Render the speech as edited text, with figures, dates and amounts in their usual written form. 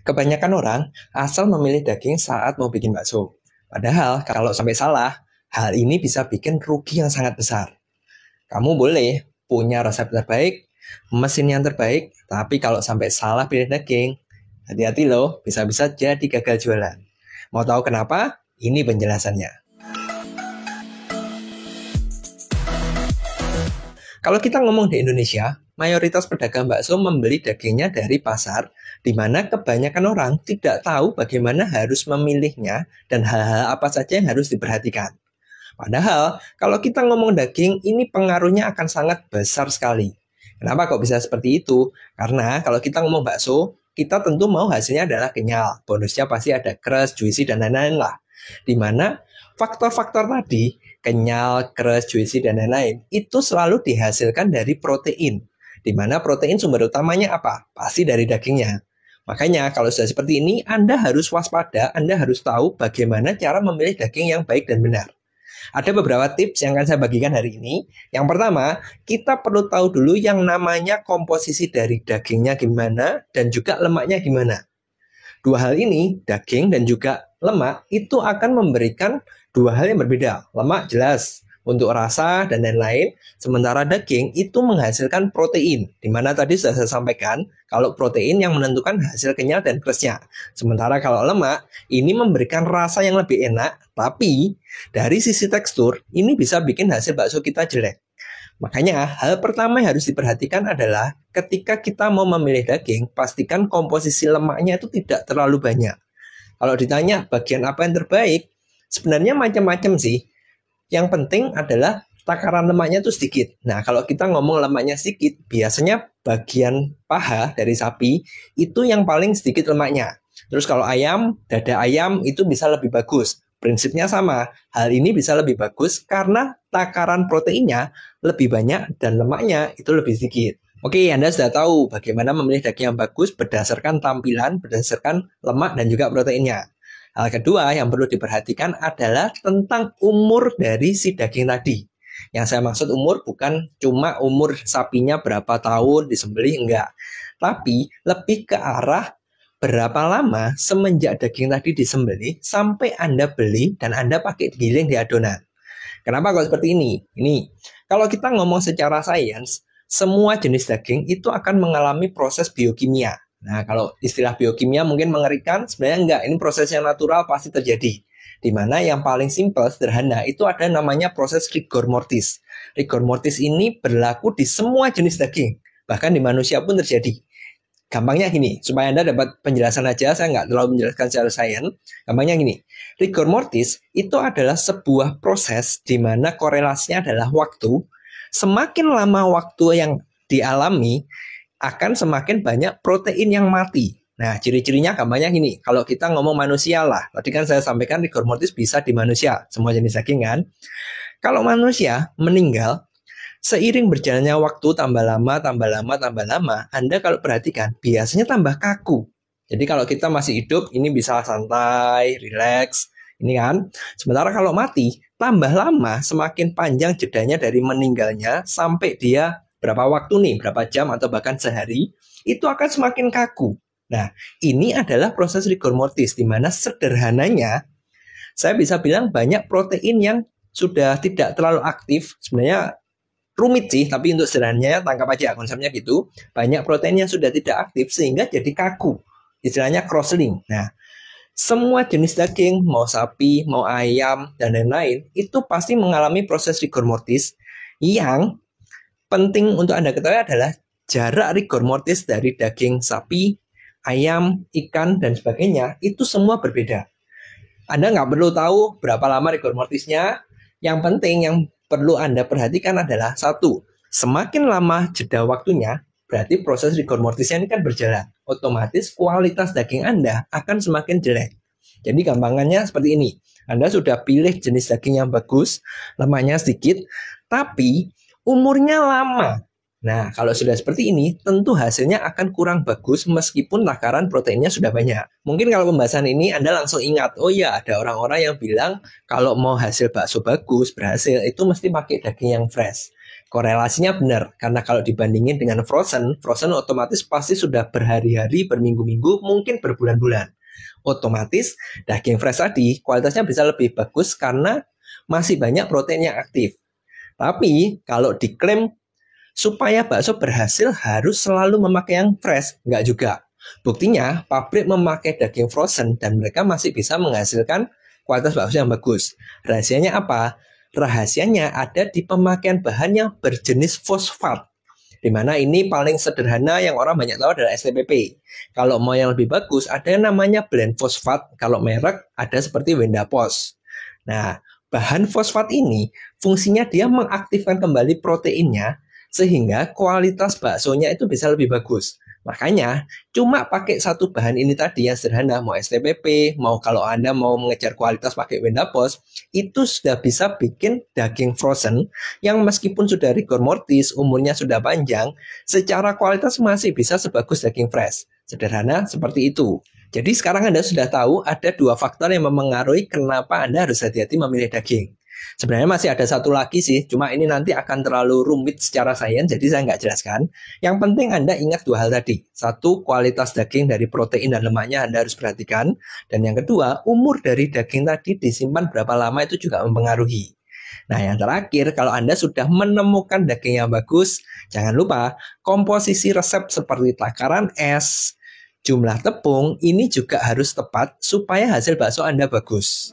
Kebanyakan orang asal memilih daging saat mau bikin bakso. Padahal kalau sampai salah, hal ini bisa bikin rugi yang sangat besar. Kamu boleh punya resep terbaik, mesin yang terbaik, tapi kalau sampai salah pilih daging, hati-hati loh, bisa-bisa jadi gagal jualan. Mau tahu kenapa? Ini penjelasannya. Kalau kita ngomong di Indonesia, mayoritas pedagang bakso membeli dagingnya dari pasar, di mana kebanyakan orang tidak tahu bagaimana harus memilihnya dan hal-hal apa saja yang harus diperhatikan. Padahal, kalau kita ngomong daging, ini pengaruhnya akan sangat besar sekali. Kenapa kok bisa seperti itu? Karena kalau kita ngomong bakso, kita tentu mau hasilnya adalah kenyal. Bonusnya pasti ada crust, juicy, dan lain-lain lah. Dimana faktor-faktor tadi, kenyal, crust, juicy, dan lain-lain, itu selalu dihasilkan dari protein. Dimana protein sumber utamanya apa? Pasti dari dagingnya. Makanya kalau sudah seperti ini, Anda harus waspada, Anda harus tahu bagaimana cara memilih daging yang baik dan benar. Ada beberapa tips yang akan saya bagikan hari ini. Yang pertama, kita perlu tahu dulu yang namanya komposisi dari dagingnya gimana dan juga lemaknya gimana. Dua hal ini, daging dan juga lemak, itu akan memberikan dua hal yang berbeda. Lemak jelas untuk rasa dan lain-lain, sementara daging itu menghasilkan protein, di mana tadi sudah saya sampaikan kalau protein yang menentukan hasil kenyal dan crustnya. Sementara kalau lemak, ini memberikan rasa yang lebih enak, tapi dari sisi tekstur, ini bisa bikin hasil bakso kita jelek. Makanya hal pertama yang harus diperhatikan adalah ketika kita mau memilih daging, pastikan komposisi lemaknya itu tidak terlalu banyak. Kalau ditanya bagian apa yang terbaik, sebenarnya macam-macam sih. Yang penting adalah takaran lemaknya itu sedikit. Nah, kalau kita ngomong lemaknya sedikit, biasanya bagian paha dari sapi itu yang paling sedikit lemaknya. Terus kalau ayam, dada ayam itu bisa lebih bagus. Prinsipnya sama. Hal ini bisa lebih bagus karena takaran proteinnya lebih banyak dan lemaknya itu lebih sedikit. Oke, Anda sudah tahu bagaimana memilih daging yang bagus berdasarkan tampilan, berdasarkan lemak dan juga proteinnya. Hal kedua yang perlu diperhatikan adalah tentang umur dari si daging tadi. Yang saya maksud umur bukan cuma umur sapinya berapa tahun disembelih, enggak. Tapi lebih ke arah berapa lama semenjak daging tadi disembelih sampai Anda beli dan Anda pakai giling di adonan. Kenapa kok seperti ini? Ini, kalau kita ngomong secara sains, semua jenis daging itu akan mengalami proses biokimia. Nah, kalau istilah biokimia mungkin mengerikan, sebenarnya enggak, ini proses yang natural pasti terjadi. Di mana yang paling simpel, sederhana, itu ada namanya proses rigor mortis. Rigor mortis ini berlaku di semua jenis daging, bahkan di manusia pun terjadi. Gampangnya gini, supaya Anda dapat penjelasan aja, saya nggak terlalu menjelaskan secara sains. Gampangnya gini, rigor mortis itu adalah sebuah proses di mana korelasinya adalah waktu. Semakin lama waktu yang dialami, akan semakin banyak protein yang mati. Nah, ciri-cirinya gampangnya gini. Kalau kita ngomong manusia lah, tadi kan saya sampaikan rigor mortis bisa di manusia, semua jenis daging kan. Kalau manusia meninggal, seiring berjalannya waktu tambah lama, Anda kalau perhatikan, biasanya tambah kaku. Jadi kalau kita masih hidup, ini bisa santai, rileks, ini kan. Sementara kalau mati, tambah lama, semakin panjang jedanya dari meninggalnya sampai dia berapa waktu nih, berapa jam atau bahkan sehari, itu akan semakin kaku. Nah, ini adalah proses rigor mortis, di mana sederhananya, saya bisa bilang banyak protein yang sudah tidak terlalu aktif, sebenarnya rumit sih, tapi untuk sederhananya tangkap aja konsepnya gitu, banyak protein yang sudah tidak aktif sehingga jadi kaku, istilahnya cross-link. Nah, semua jenis daging, mau sapi, mau ayam, dan lain-lain, itu pasti mengalami proses rigor mortis yang penting untuk Anda ketahui adalah jarak rigor mortis dari daging sapi, ayam, ikan, dan sebagainya, itu semua berbeda. Anda nggak perlu tahu berapa lama rigor mortisnya. Yang penting yang perlu Anda perhatikan adalah satu, semakin lama jeda waktunya, berarti proses rigor mortisnya ini kan berjalan. Otomatis kualitas daging Anda akan semakin jelek. Jadi gampangannya seperti ini. Anda sudah pilih jenis daging yang bagus, lemaknya sedikit, tapi umurnya lama. Nah, kalau sudah seperti ini, tentu hasilnya akan kurang bagus meskipun takaran proteinnya sudah banyak. Mungkin kalau pembahasan ini Anda langsung ingat, oh ya, ada orang-orang yang bilang kalau mau hasil bakso bagus, berhasil, itu mesti pakai daging yang fresh. Korelasinya benar, karena kalau dibandingin dengan frozen otomatis pasti sudah berhari-hari, berminggu-minggu, mungkin berbulan-bulan. Otomatis daging fresh tadi kualitasnya bisa lebih bagus karena masih banyak protein yang aktif. Tapi kalau diklaim supaya bakso berhasil harus selalu memakai yang fresh, nggak juga. Buktinya pabrik memakai daging frozen dan mereka masih bisa menghasilkan kualitas bakso yang bagus. Rahasianya apa? Rahasianya ada di pemakaian bahan yang berjenis fosfat. Di mana ini paling sederhana yang orang banyak tahu adalah STPP. Kalau mau yang lebih bagus, ada yang namanya blend fosfat. Kalau merek, ada seperti Wendapos. Nah, bahan fosfat ini fungsinya dia mengaktifkan kembali proteinnya sehingga kualitas baksonya itu bisa lebih bagus. Makanya cuma pakai satu bahan ini tadi yang sederhana, mau STPP, mau kalau Anda mau mengejar kualitas pakai Wendapos, itu sudah bisa bikin daging frozen yang meskipun sudah rigor mortis, umurnya sudah panjang, secara kualitas masih bisa sebagus daging fresh. Sederhana seperti itu. Jadi sekarang Anda sudah tahu ada dua faktor yang memengaruhi kenapa Anda harus hati-hati memilih daging. Sebenarnya masih ada satu lagi sih, cuma ini nanti akan terlalu rumit secara sains, jadi saya nggak jelaskan. Yang penting Anda ingat dua hal tadi. Satu, kualitas daging dari protein dan lemaknya Anda harus perhatikan. Dan yang kedua, umur dari daging tadi disimpan berapa lama itu juga mempengaruhi. Nah, yang terakhir, kalau Anda sudah menemukan daging yang bagus, jangan lupa komposisi resep seperti takaran es, jumlah tepung, ini juga harus tepat supaya hasil bakso Anda bagus.